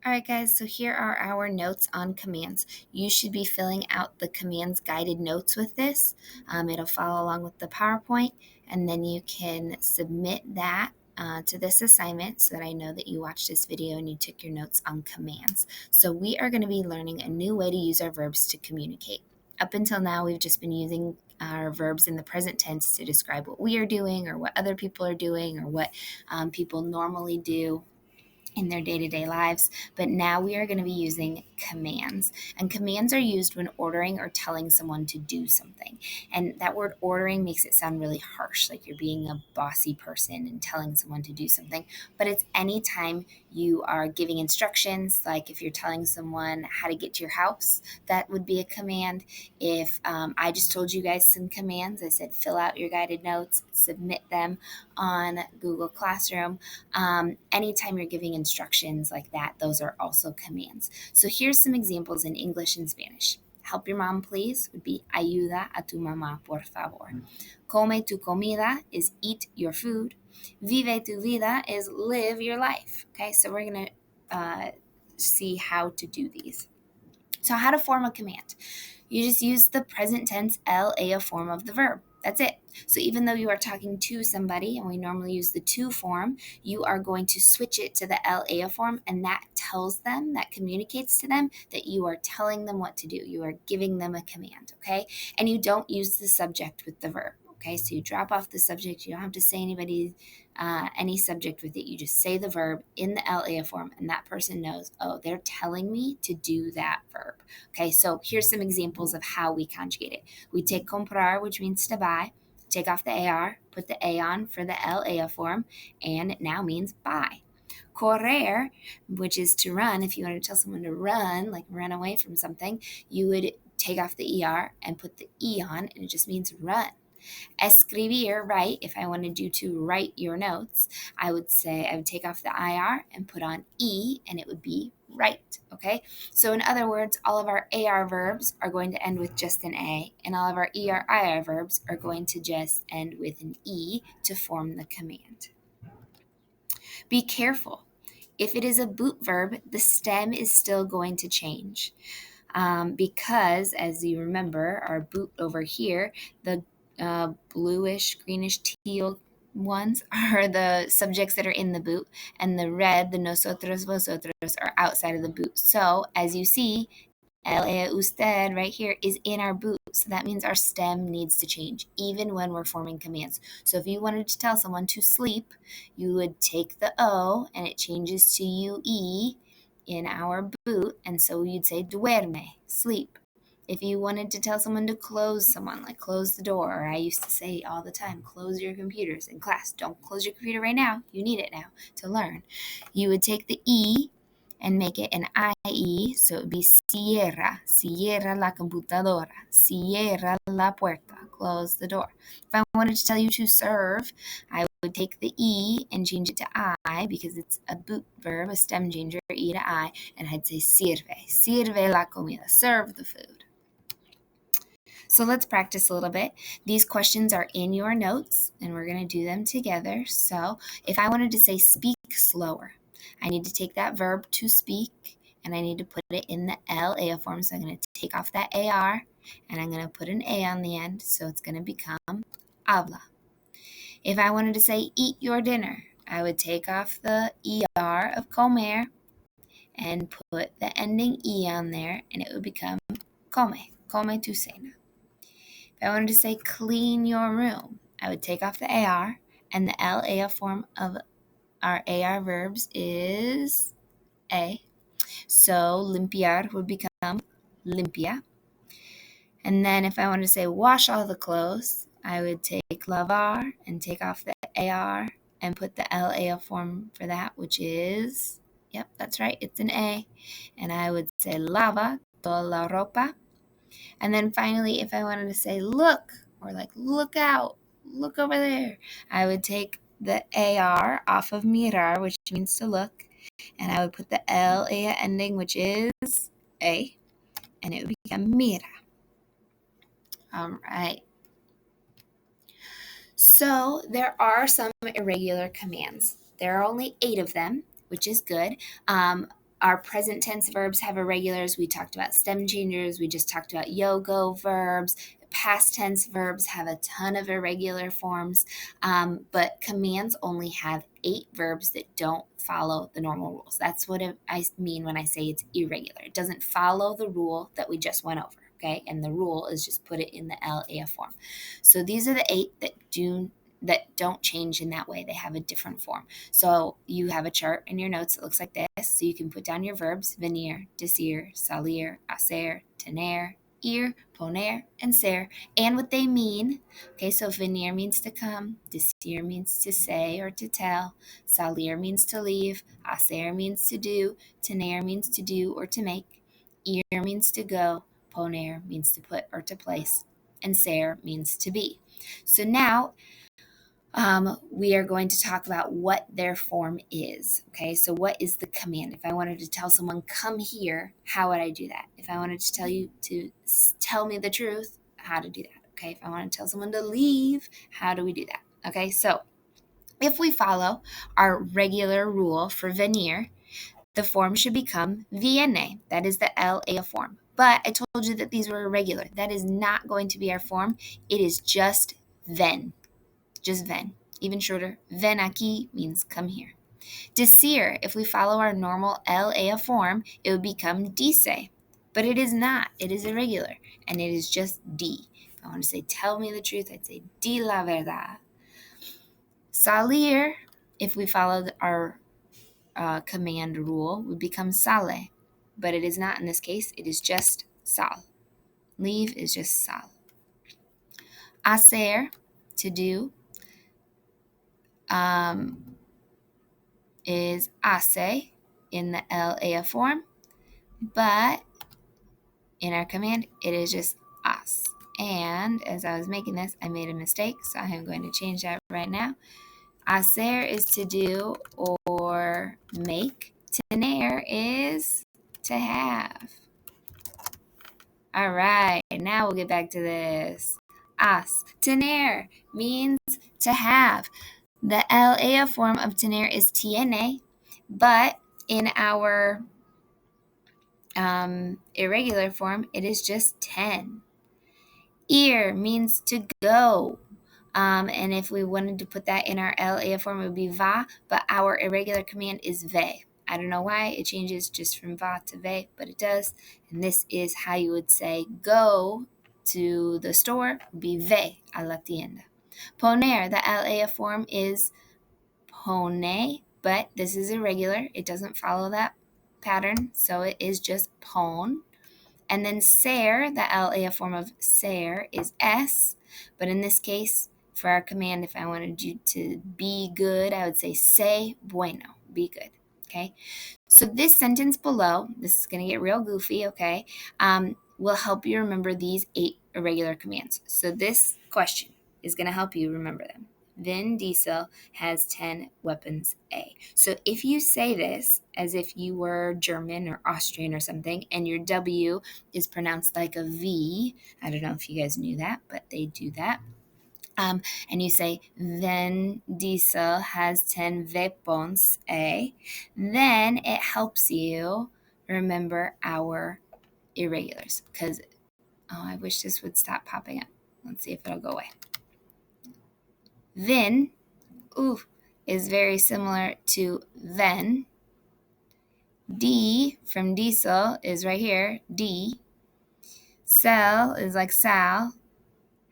All right, guys, so here are our notes on commands. You should be filling out the commands guided notes with this. It'll follow along with the PowerPoint, and then you can submit that to this assignment so that I know that you watched this video and you took your notes on commands. So we are going to be learning a new way to use our verbs to communicate. Up until now, we've just been using our verbs in the present tense to describe what we are doing or what other people are doing or what people normally do in their day-to-day lives, but now we are going to be using commands. And commands are used when ordering or telling someone to do something. And that word ordering makes it sound really harsh, like you're being a bossy person and telling someone to do something. But it's anytime you are giving instructions, like if you're telling someone how to get to your house, that would be a command. If I just told you guys some commands, I said fill out your guided notes, submit them on Google Classroom. Anytime you're giving instructions like that, those are also commands. So here's some examples in English and Spanish. Help your mom, please, would be ayuda a tu mamá, por favor. Come tu comida is eat your food. Vive tu vida is live your life. Okay, so we're going to see how to do these. So how to form a command. You just use the present tense LA form of the verb. That's it. So even though you are talking to somebody, and we normally use the to form, you are going to switch it to the LA form, and that tells them, that communicates to them that you are telling them what to do. You are giving them a command, okay? And you don't use the subject with the verb, okay? So you drop off the subject. You don't have to say any subject with it. You just say the verb in the LA form, and that person knows, oh, they're telling me to do that verb. Okay, so here's some examples of how we conjugate it. We take comprar, which means to buy, take off the AR, put the A on for the LA form, and it now means buy. Correr, which is to run, if you want to tell someone to run, like run away from something, you would take off the ER and put the E on, and it just means run. Escribir, write, if I wanted you to write your notes, I would take off the IR and put on E, and it would be write, okay? So in other words, all of our AR verbs are going to end with just an A, and all of our ER/IR verbs are going to just end with an E to form the command. Be careful. If it is a boot verb, the stem is still going to change. Because, as you remember, our boot over here, the bluish, greenish, teal ones are the subjects that are in the boot, and the red, the nosotros, vosotros, are outside of the boot. So, as you see, usted right here is in our boot. So that means our stem needs to change, even when we're forming commands. So if you wanted to tell someone to sleep, you would take the O and it changes to UE in our boot. And so you'd say duerme, sleep. If you wanted to tell someone to close someone, like close the door, or I used to say all the time, close your computers in class. Don't close your computer right now. You need it now to learn. You would take the E and make it an IE, so it would be cierra la computadora, cierra la puerta, close the door. If I wanted to tell you to serve, I would take the E and change it to I because it's a boot verb, a stem changer, E to I, and I'd say sirve la comida, serve the food. So let's practice a little bit. These questions are in your notes, and we're going to do them together. So if I wanted to say speak slower, I need to take that verb to speak, and I need to put it in the LA form. So I'm going to take off that AR, and I'm going to put an A on the end, so it's going to become habla. If I wanted to say eat your dinner, I would take off the ER of comer and put the ending E on there, and it would become come tu cena. If I wanted to say clean your room, I would take off the AR, and the LA form of our AR verbs is A. So limpiar would become limpia. And then if I wanted to say wash all the clothes, I would take lavar and take off the AR and put the LA form for that, which is, yep, that's right, it's an A. And I would say lava toda la ropa. And then finally, if I wanted to say look, or like look out, look over there, I would take the AR off of mirar, which means to look, and I would put the LA ending, which is A, and it would become mira. All right. So there are some irregular commands. There are only 8 of them, which is good. Our present tense verbs have irregulars. We talked about stem changers. We just talked about yo-go verbs. Past tense verbs have a ton of irregular forms, but commands only have 8 verbs that don't follow the normal rules. That's what I mean when I say it's irregular. It doesn't follow the rule that we just went over, okay? And the rule is just put it in the LA form. So these are the 8 that don't change in that way. They have a different form. So you have a chart in your notes that looks like this. So you can put down your verbs: venir, decir, salir, hacer, tener, ir, poner, and ser, and what they mean. Okay, so venir means to come, decir means to say or to tell, salir means to leave, hacer means to do, tener means to do or to make, ir means to go, poner means to put or to place, and ser means to be. So now we are going to talk about what their form is. Okay, so what is the command? If I wanted to tell someone, come here, how would I do that? If I wanted to tell you to tell me the truth, how to do that? Okay, if I want to tell someone to leave, how do we do that? Okay, so if we follow our regular rule for venir, the form should become viene. That is the LA form. But I told you that these were irregular. That is not going to be our form. It is just ven. Just ven. Even shorter, ven aquí means come here. Decir, if we follow our normal LA form, it would become dice. But it is not. It is irregular. And it is just di. If I want to say tell me the truth, I'd say di la verdad. Salir, if we follow our command rule, would become sale. But it is not in this case. It is just sal. Leave is just sal. Hacer, to do, is hace in the LA form, but in our command, it is just as. And as I was making this, I made a mistake, so I am going to change that right now. Hacer is to do or make. Tener is to have. All right, now we'll get back to this. As. Tener means to have. The LA form of tener is tiene, but in our irregular form, it is just ten. Ir means to go. And if we wanted to put that in our LA form, it would be va, but our irregular command is ve. I don't know why it changes just from va to ve, but it does. And this is how you would say go to the store, would be ve a la tienda. Poner, the LA form is pone, but this is irregular. It doesn't follow that pattern, so it is just pon. And then ser, the LA form of ser, is s, but in this case, for our command, if I wanted you to be good, I would say bueno, be good, okay? So this sentence below, this is going to get real goofy, okay, will help you remember these 8 irregular commands. So this question is going to help you remember them. Vin Diesel has 10 weapons A. So if you say this as if you were German or Austrian or something, and your W is pronounced like a V, I don't know if you guys knew that, but they do that. And you say, Vin Diesel has 10 weapons A, then it helps you remember our irregulars. Because, I wish this would stop popping up. Let's see if it'll go away. Vin, is very similar to ven. D from diesel is right here, D. Sel is like sal.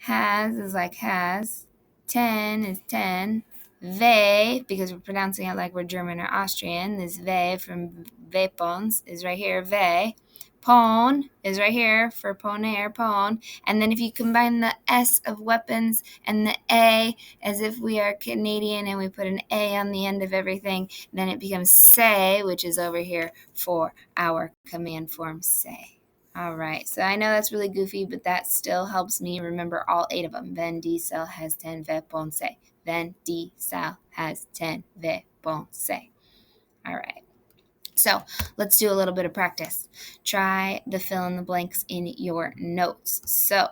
Has is like has. 10 is 10. Ve, because we're pronouncing it like we're German or Austrian, this ve from Weapons is right here, ve. Pon is right here for poner, pon. And then if you combine the S of weapons and the A as if we are Canadian and we put an A on the end of everything, then it becomes say, which is over here for our command form say. All right, so I know that's really goofy, but that still helps me remember all 8 of them. Vin Diesel has 10 weapons. Vin Diesel has 10 weapons. All right. So let's do a little bit of practice. Try the fill in the blanks in your notes. So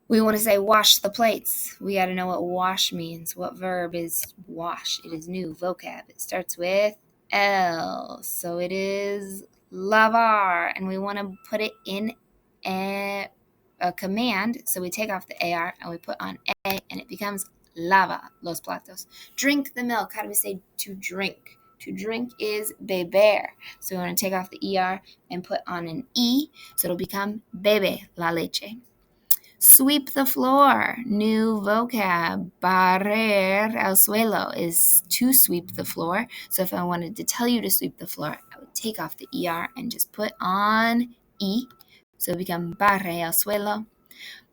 we want to say wash the plates. We got to know what wash means. What verb is wash? It is new vocab. It starts with L. So it is lavar, and we want to put it in a command. So we take off the AR and we put on A, and it becomes lava los platos. Drink the milk. How do we say to drink? To drink is beber. So we want to take off the ER and put on an E, so it'll become bebe la leche. Sweep the floor. New vocab. Barrer el suelo is to sweep the floor. So if I wanted to tell you to sweep the floor, I would take off the ER and just put on E. So it become barre el suelo.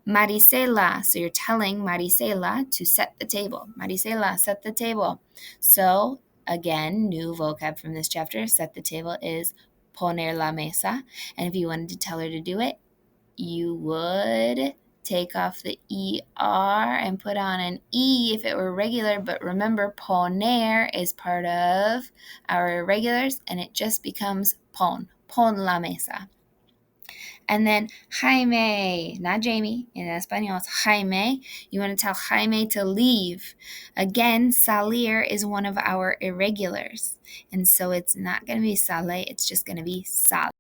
Marisela. So you're telling Marisela to set the table. Marisela, set the table. So again, new vocab from this chapter. Set the table is poner la mesa. And if you wanted to tell her to do it, you would take off the ER and put on an E if it were regular. But remember, poner is part of our irregulars, and it just becomes pon la mesa. And then Jaime, not Jamie, in Espanol it's Jaime. You want to tell Jaime to leave. Again, salir is one of our irregulars. And so it's not going to be sale, it's just going to be sal.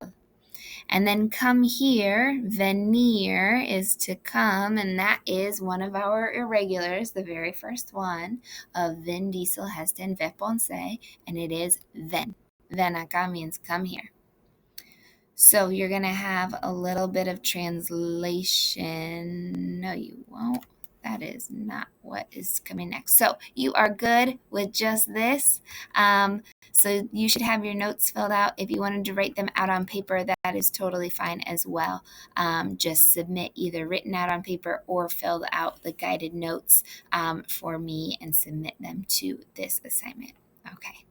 And then come here, venir is to come, and that is one of our irregulars, the very first one of Vin Diesel Heston Ve Ponce, and it is ven. Ven acá means come here. So you're going to have a little bit of translation. No, you won't. That is not what is coming next. So you are good with just this. So you should have your notes filled out. If you wanted to write them out on paper, that is totally fine as well. Just submit either written out on paper or filled out the guided notes for me and submit them to this assignment. Okay.